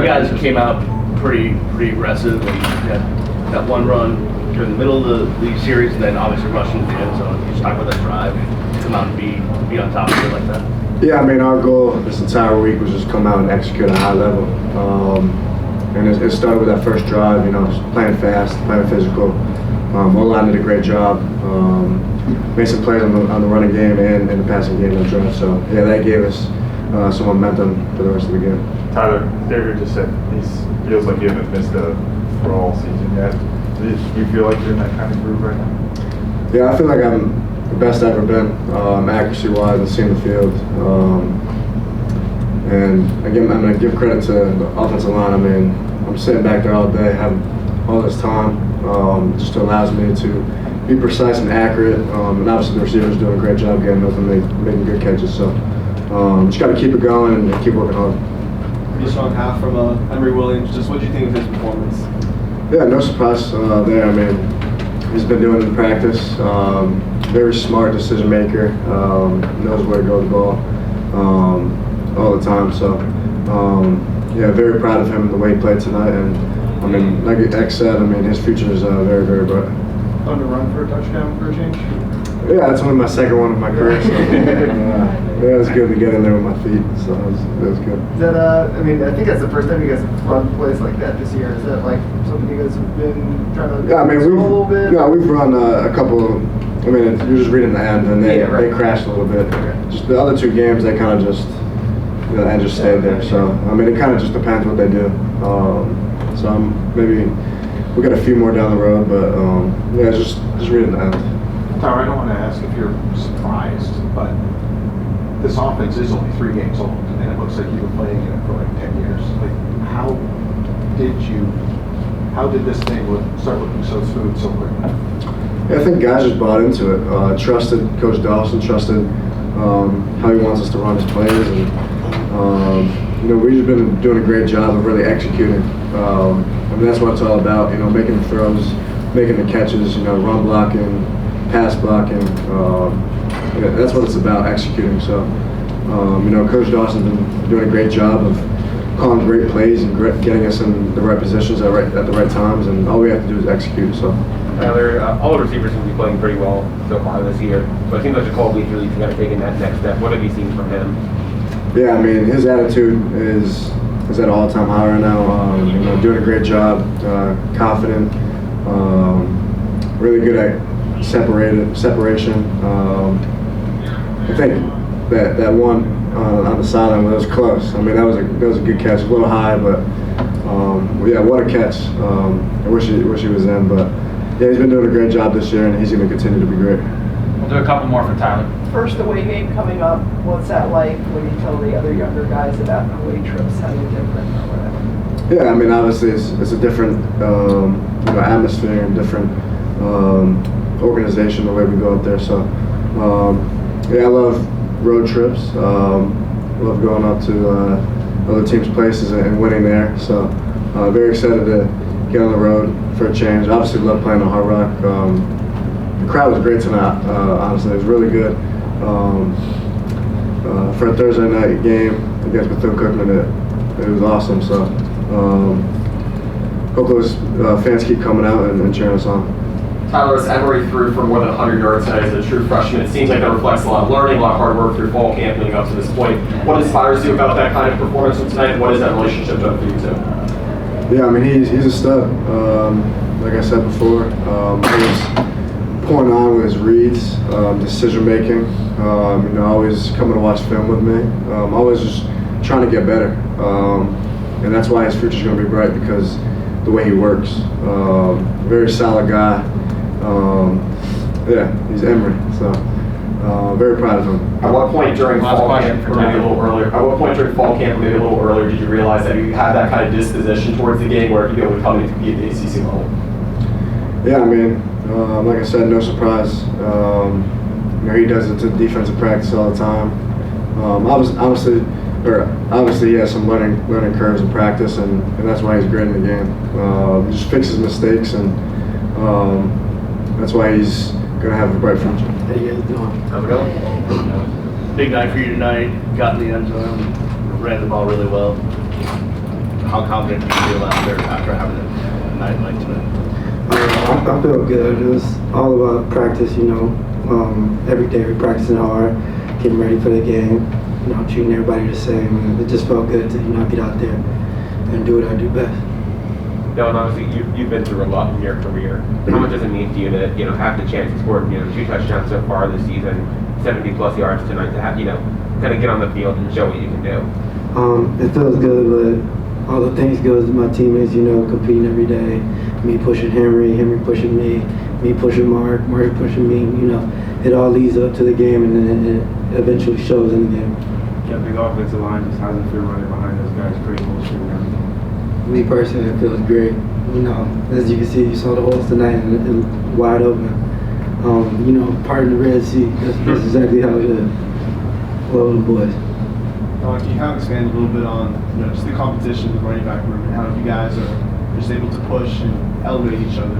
guys came out pretty aggressive, and had that one run during the middle of the series, and then obviously rushing to the end zone. You just talk about that drive, come out and be on top of it like that. Yeah, I mean, our goal this entire week was just come out and execute at a high level. And it started with that first drive, just playing fast, playing physical. O-line did a great job. Made some plays on the running game and in the passing game in the drive. So, yeah, that gave us some momentum for the rest of the game. Tyler, Xavier just said he feels like you haven't missed a throw all season yet. Do you feel like you're in that kind of groove right now? Yeah, I feel like I'm the best I've ever been, accuracy-wise and seeing the field. And again, I'm going to give credit to the offensive line. I mean, I'm sitting back there all day, having all this time. Just allows me to be precise and accurate. And obviously the receivers doing a great job getting open and making good catches. So just got to keep it going and keep working hard. Pretty strong half from Emory Williams. Just what do you think of his performance? Yeah, no surprise there. I mean, he's been doing it in practice. Very smart decision maker. Knows where to go with the ball all the time. So yeah, very proud of him the way he played tonight. And I mean, like X said, I mean his future is very, very bright. On the run for a touchdown for a change? Yeah, that's only my second one of my career. So yeah, it was good to get in there with my feet. So it was good. Is that I mean, I think that's the first time you guys have run plays like that this year. Is that like something you guys have been trying to I mean, a little bit? Yeah, we've run a couple. I mean, you're just reading the end, and they crashed a little bit. Just the other two games, they kind of just the end just stayed there. So I mean, it kind of just depends what they do. So maybe we got a few more down the road, but yeah, just reading the end. Tyler, I don't want to ask if you're surprised, but this offense is only 3 games old, and it looks like you've been playing in it for like 10 years. Like, how did this thing start looking so smooth so quickly? Yeah, I think guys just bought into it. Trusted Coach Dawson, trusted how he wants us to run his plays, and we've just been doing a great job of really executing. I mean, that's what it's all about. Making the throws, making the catches. Run blocking, pass blocking. That's what it's about, executing. So, Coach Dawson's been doing a great job of calling great plays and getting us in the right positions at the right times, and all we have to do is execute. So. Tyler, all the receivers seem to be playing pretty well so far this year, but it seems like Jacoby really kind of taking that next step. What have you seen from him? Yeah, I mean, his attitude is at an all-time high right now. Doing a great job, confident, really good at separation. I think that one on the sideline was close. I mean, that was a good catch, a little high, but yeah, what a catch. I wish he was in, but yeah, he's been doing a great job this year, and he's going to continue to be great. We'll do a couple more for Tyler. First away game coming up, what's that like when you tell the other younger guys about away trips, how you're different or whatever? Yeah, I mean, obviously it's a different atmosphere and different organization the way we go up there. So yeah, I love road trips. Love going up to other teams' places and winning there. So very excited to get on the road for a change. Obviously love playing on Hard Rock. The crowd was great tonight. Honestly, it was really good. For a Thursday night game against Bethune-Cookman, it was awesome. So hope those fans keep coming out and cheering us on. Tyler, as Emory threw for more than 100 yards tonight as a true freshman, it seems like that reflects a lot of learning, a lot of hard work through fall camp leading up to this point. What inspires you about that kind of performance from tonight, and what has that relationship done for you too? Yeah, I mean, he's a stud. Like I said before, he's pouring on with his reads, decision making. Always coming to watch film with me. Always just trying to get better, and that's why his future's going to be bright, because the way he works. Very solid guy. Yeah, he's Emory, so very proud of him. At what point during fall camp, or maybe a little earlier? At what point during fall camp, or maybe a little earlier, did you realize that you had that kind of disposition towards the game where you'd be able to come and compete at the ACC level? Yeah, I mean, like I said, no surprise. He does it to defensive practice all the time. Obviously, he has some learning curves in practice, and that's why he's great in the game. Just fixes mistakes, and that's why he's going to have a bright future. How you guys doing? How's it going? Big night for you tonight. Got in the end zone, ran the ball really well. how confident do you feel after having a night like tonight? I feel good. It was all about practice, every day we're practicing hard, getting ready for the game, treating everybody the same. And it just felt good to, get out there and do what I do best. Don, obviously you've been through a lot in your career. How much does it mean to you to, have the chance to score, 2 touchdowns so far this season, 70+ yards tonight to have, kind of get on the field and show what you can do? It feels good, but all the things goes to my teammates, competing every day. Me pushing Henry pushing me pushing Mark pushing me, it all leads up to the game and then it eventually shows in the game. Yeah, big offensive line, just how's it feel running behind those guys, pretty bullshit and everything? Me personally, it feels great. As you can see, you saw the holes tonight and it wide open. Part of the Red Sea, that's exactly how it is. Well, the boys. Can you kind of expand a little bit on, just the competition, the running back room, and how you guys are just able to push and elevate each other?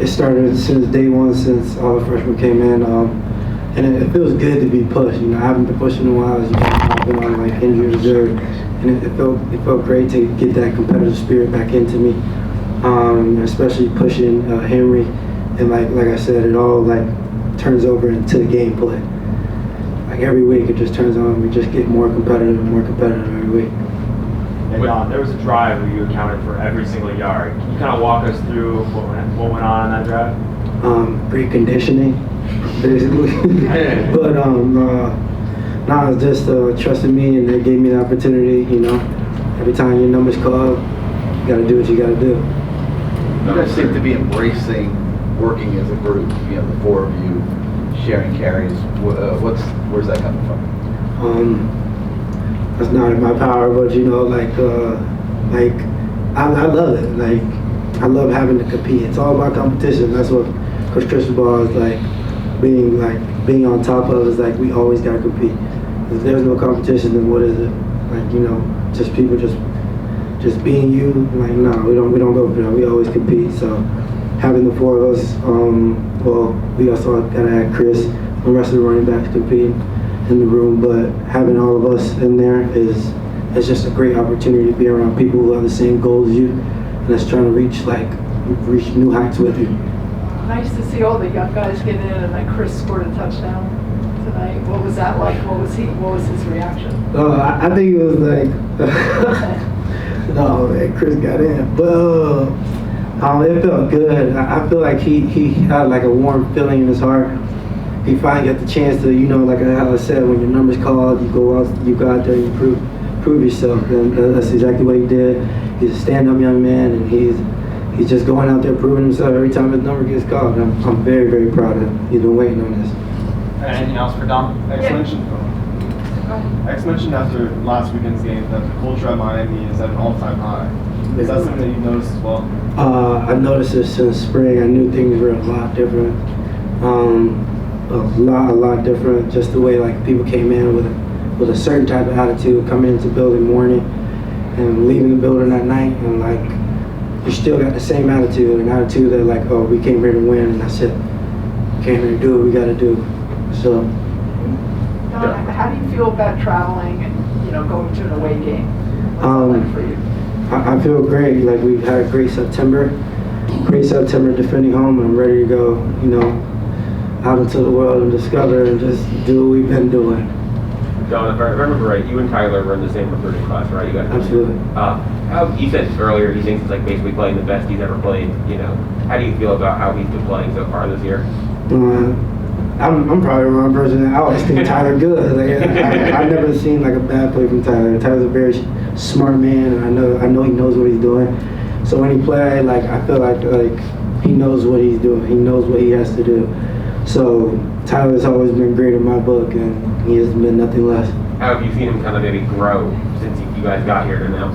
It started since day one, since all the freshmen came in, and it feels good to be pushed. I haven't been pushed in a while, as I've been on injury reserve, and it felt great to get that competitive spirit back into me, especially pushing Henry, and like I said, it all turns over into the gameplay. Every week it just turns on. We just get more competitive every week. And Don, there was a drive where you accounted for every single yard. Can you kind of walk us through what went on in that drive? Great conditioning, basically. But it's just trusting me, and they gave me the opportunity. Every time your number's called, you got to do what you got to do. You guys seem to be embracing working as a group. The 4 of you sharing carries. Where's that coming from? That's not in my power, but I love it. I love having to compete. It's all about competition. That's what Coach Cristobal is being on top of. Is we always gotta compete. If there's no competition, then what is it? Just people just being you. No, we don't go for that. We always compete. So having the 4 of us, we also gotta add Chris, the rest of the running backs competing in the room, but having all of us in there is just a great opportunity to be around people who have the same goals as you and that's trying to reach new heights with you. Nice to see all the young guys get in, and Chris scored a touchdown tonight. What was that like? What was his reaction? I think it was no, man, Chris got in, but it felt good. I feel like he had a warm feeling in his heart. He finally got the chance to, like I said, when your number's called, you go out there and you prove yourself, and that's exactly what he did. He's a stand-up young man, and he's just going out there proving himself every time his number gets called. And I'm very, very proud of him. He's been waiting on this. Anything else for Don? X mentioned after last weekend's game that the culture at Miami is at an all-time high. Is that something that you've noticed as well? I noticed this since spring. I knew things were a lot different. A lot different. Just the way people came in with a certain type of attitude, coming into the building morning and leaving the building at night, and you still got the same attitude, an attitude that we came here to win, and that's it. We came here to do what we got to do. So. Don, how do you feel about traveling and going to an away game? What's that like for you? I feel great. We've had a great September defending home. I'm ready to go, out into the world and discover and just do what we've been doing. Don, if I remember right, you and Tyler were in the same recruiting class, right? You guys. Absolutely. You said earlier he thinks it's basically playing the best he's ever played. How do you feel about how he's been playing so far this year? I'm probably the wrong person. I always think Tyler good. I've never seen a bad play from Tyler. Tyler's a very smart man, and I know he knows what he's doing. So when he plays, I feel like he knows what he's doing. He knows what he has to do. So Tyler's always been great in my book, and he has been nothing less. How have you seen him kind of maybe grow since you guys got here to now?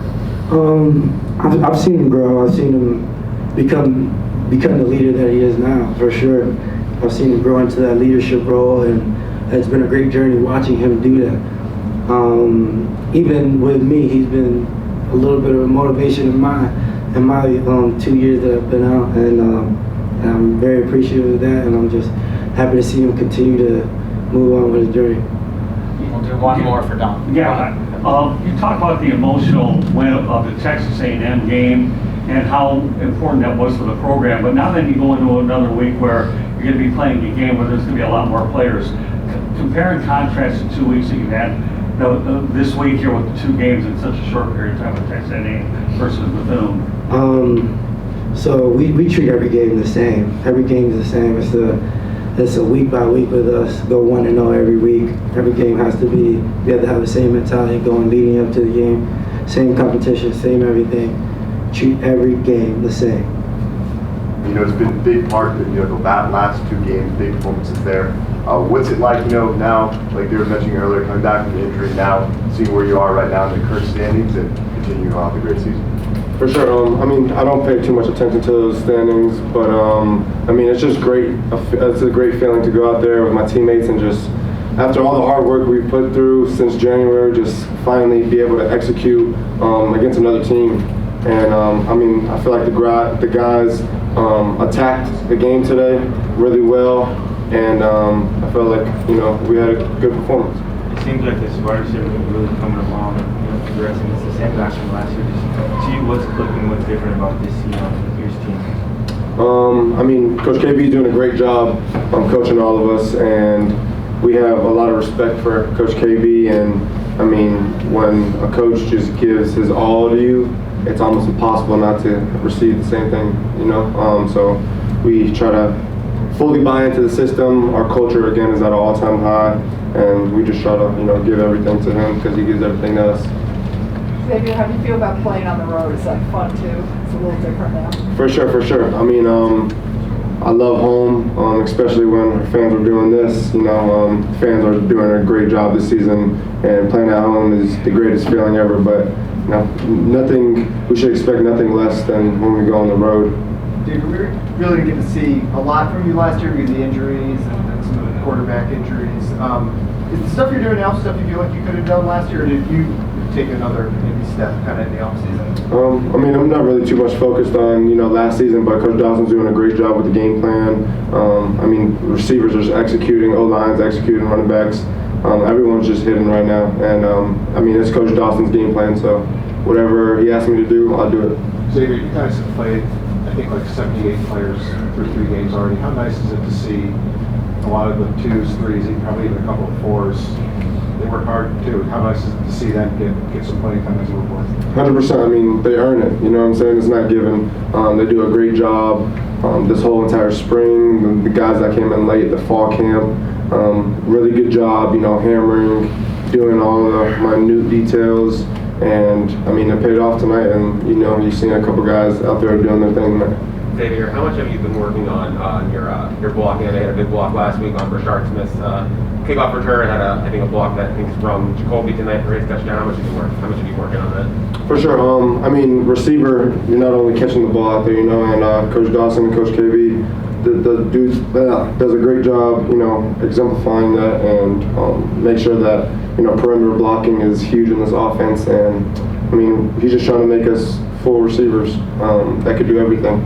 I've seen him grow. I've seen him become the leader that he is now, for sure. I've seen him grow into that leadership role, and it's been a great journey watching him do that. Even with me, he's been a little bit of a motivation in my 2 years that I've been out, and I'm very appreciative of that, and I'm just happy to see him continue to move on with his journey. We'll do one more for Don. Yeah, You talk about the emotional win of the Texas A&M game and how important that was for the program, but now then you go into another week where you're going to be playing a game where there's going to be a lot more players. Compare and contrast the 2 weeks that you had this week here with the 2 games in such a short period of time with Texas A&M versus Bethune. So we treat every game the same. Every game is the same. It's a week by week with us. Go 1-0 every week. Every game has to be. We have to have the same mentality going leading up to the game. Same competition, same everything. Treat every game the same. You know, it's been a big part of, the last 2 games, big performances there. What's it like, now, like they were mentioning earlier, coming back from the injury, now seeing where you are right now in the current standings and continuing on the great season? For sure. I don't pay too much attention to those standings, but it's just great. It's a great feeling to go out there with my teammates and just, after all the hard work we've put through since January, just finally be able to execute against another team. And I feel like the guys attacked the game today really well, and I felt like we had a good performance. It seems like this partnership is really coming along, progressing. It's the same guys from last year. Just see what's clicking, what's different about this year's team. Coach KB is doing a great job coaching all of us, and we have a lot of respect for Coach KB. And when a coach just gives his all to you, it's almost impossible not to receive the same thing, So we try to fully buy into the system. Our culture, again, is at an all-time high, and we just try to, give everything to him because he gives everything to us. Xavier, how do you feel about playing on the road? Is that fun too? It's a little different now. For sure. I love home, especially when fans are doing this. Fans are doing a great job this season, and playing at home is the greatest feeling ever. But we should expect nothing less than when we go on the road. Dude, we really didn't get to see a lot from you last year because of the injuries and some of the quarterback injuries. Is the stuff you're doing now stuff you feel like you could have done last year, or did you take another maybe step kind of in the offseason? I'm not really too much focused on last season, but Coach Dawson's doing a great job with the game plan. Receivers are just executing, O-line's executing, running backs. Everyone's just hitting right now, and it's Coach Dawson's game plan, so whatever he asks me to do, I'll do it. Xavier, you guys have played, I think, like 78 players through 3 games already. How nice is it to see a lot of the 2s, 3s, and probably even a couple of 4s? They work hard too. How nice is it to see them get some playing time as a report? 100%. They earn it. You know what I'm saying? It's not given. They do a great job this whole entire spring. The guys that came in late, the fall camp, really good job. Hammering, doing all the minute details, and it paid off tonight. And you've seen a couple guys out there doing their thing tonight. Xavier, how much have you been working on your blocking? They had a big block last week on Rashard Smith's kickoff return. Had a block that I think is from Jacoby tonight for his touchdown. How much have you been working on that? For sure. Receiver, you're not only catching the ball out there, and Coach Dawson and Coach KB, the dudes does a great job, exemplifying that, and make sure that perimeter blocking is huge in this offense. And he's just trying to make us full receivers that could do everything.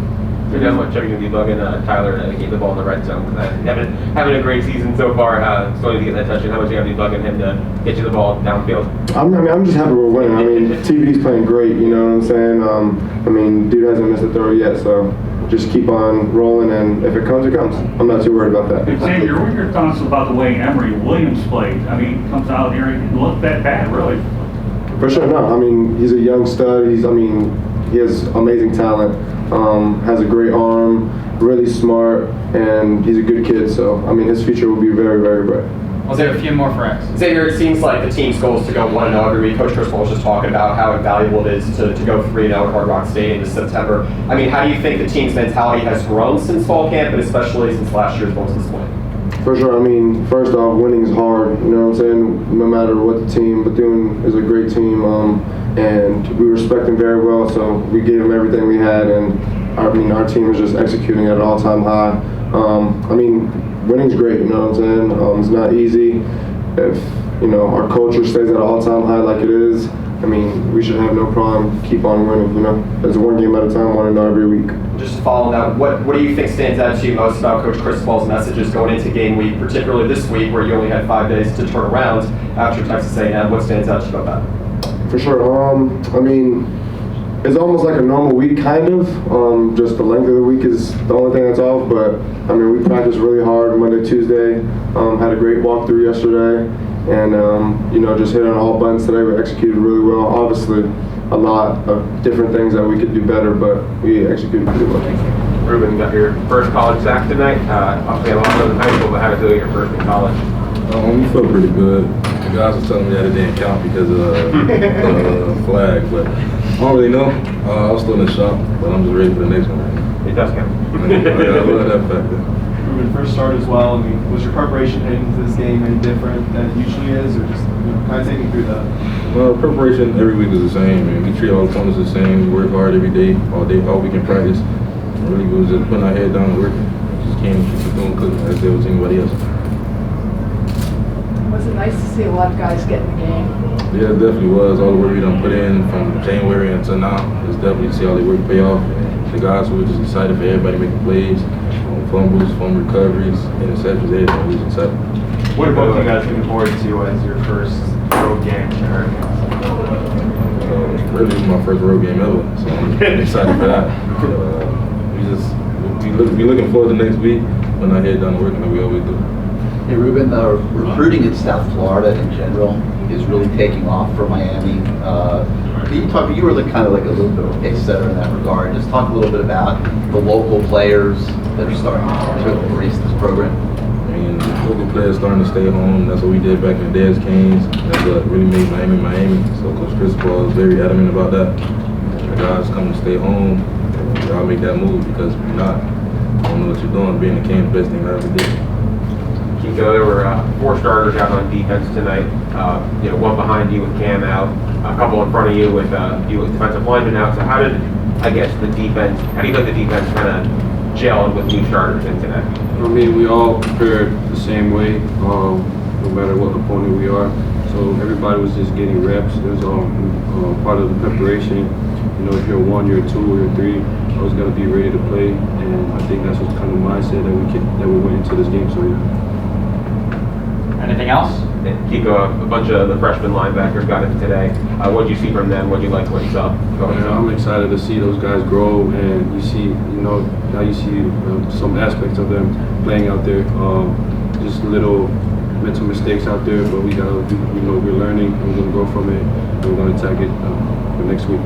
How much are you going to be bugging Tyler to get the ball in the red zone? Having a great season so far, going to get that touchdown. How much are you going to be bugging him to get you the ball downfield? I'm just happy we're winning. TVD's playing great, you know what I'm saying? Dude hasn't missed a throw yet, so just keep on rolling, and if it comes, it comes. I'm not too worried about that. Xavier, what are your thoughts about the way Emory Williams played? Comes out here and didn't look that bad, really. For sure, no. He's a young stud. He has amazing talent. Has a great arm, really smart, and he's a good kid. So, his future will be very, very bright. I'll say a few more for X. Xavier, it seems like the team's goal is to go 1-0 every week. Coach Cristobal was just talking about how invaluable it is to go 3-0 at Hard Rock Stadium this September. How do you think the team's mentality has grown since fall camp, but especially since last year's goals to this point? For sure. First off, winning is hard. You know what I'm saying? No matter what the team, Bethune is a great team, and we respect them very well. So we gave them everything we had, and our team is just executing at an all-time high. Winning's great. You know what I'm saying? It's not easy. If our culture stays at an all-time high like it is, we should have no problem keep on winning. It's 1 game at a time, 1-0 every week. Just to follow that, what do you think stands out to you most about Coach Cristobal's messages going into game week, particularly this week where you only had 5 days to turn around after Texas A&M? What stands out to you about that? For sure. I mean, it's almost like a normal week, kind of. Just the length of the week is the only thing that's off. But I mean, we practiced really hard Monday, Tuesday. Had a great walkthrough yesterday, and you know, just hit on all buttons today. We executed really well. Obviously, a lot of different things that we could do better, but we executed pretty well. Rueben, got your first college sack tonight. Obviously, a lot of in high school, but how did it feel your first in college? We feel pretty good. The guys were telling me that it didn't count because of the flag, but I don't really know. I was still in the shop, but I'm just ready for the next one. It does count. I love that factor. Ruben, first start as well. I mean, was your preparation heading into this game any different than it usually is, or just kind of take me through that? Well, preparation every week is the same, and we treat all opponents the same. We work hard every day, all week in practice. Really, we was just putting our head down and working. Just came to Bethune-Cookman as there was anybody else. Was it nice to see a lot of guys get in the game? Yeah, it definitely was. All the work we done put in from January until now, it's definitely see all the work pay off. And the guys were just excited for everybody making plays, fumbles, fumble recoveries, interceptions, everything. We was excited. What are both you guys looking forward to as your first road game in Hurricanes? Really, this is my first road game ever, so I'm excited for that. We looking forward to next week when I head down to work, like we always do. Hey Ruben, recruiting in South Florida in general is really taking off for Miami. Can you talk? You were kind of like a little bit of a pace setter in that regard. Just talk a little bit about the local players that are starting to embrace this program. I mean, local players starting to stay home. That's what we did back in the day as Canes. That's what really made Miami. So Coach Cristobal is very adamant about that. The guys come to stay home. Y'all make that move because if you're not, I don't know what you're doing. Being a Cane, the best thing I ever did. Kiko, there were 4 starters out on defense tonight. You know, one behind you with Cam out, a couple in front of you with defensive linemen out. So how did, I guess, how do you think the defense kind of gelled with new starters in today? I mean, we all prepared the same way, no matter what opponent we are. So everybody was just getting reps. It was all part of the preparation. You know, if you're 1, you're 2, or you're 3, I was gonna be ready to play, and I think that's what kind of mindset that we went into this game. So yeah. Anything else? Kiko, a bunch of the freshman linebackers got it today. What did you see from them? What did you like what you saw? I'm excited to see those guys grow, and you see, now you see some aspects of them playing out there. Just little mental mistakes out there, but we're learning, and we're gonna grow from it, and we're gonna attack it the next week.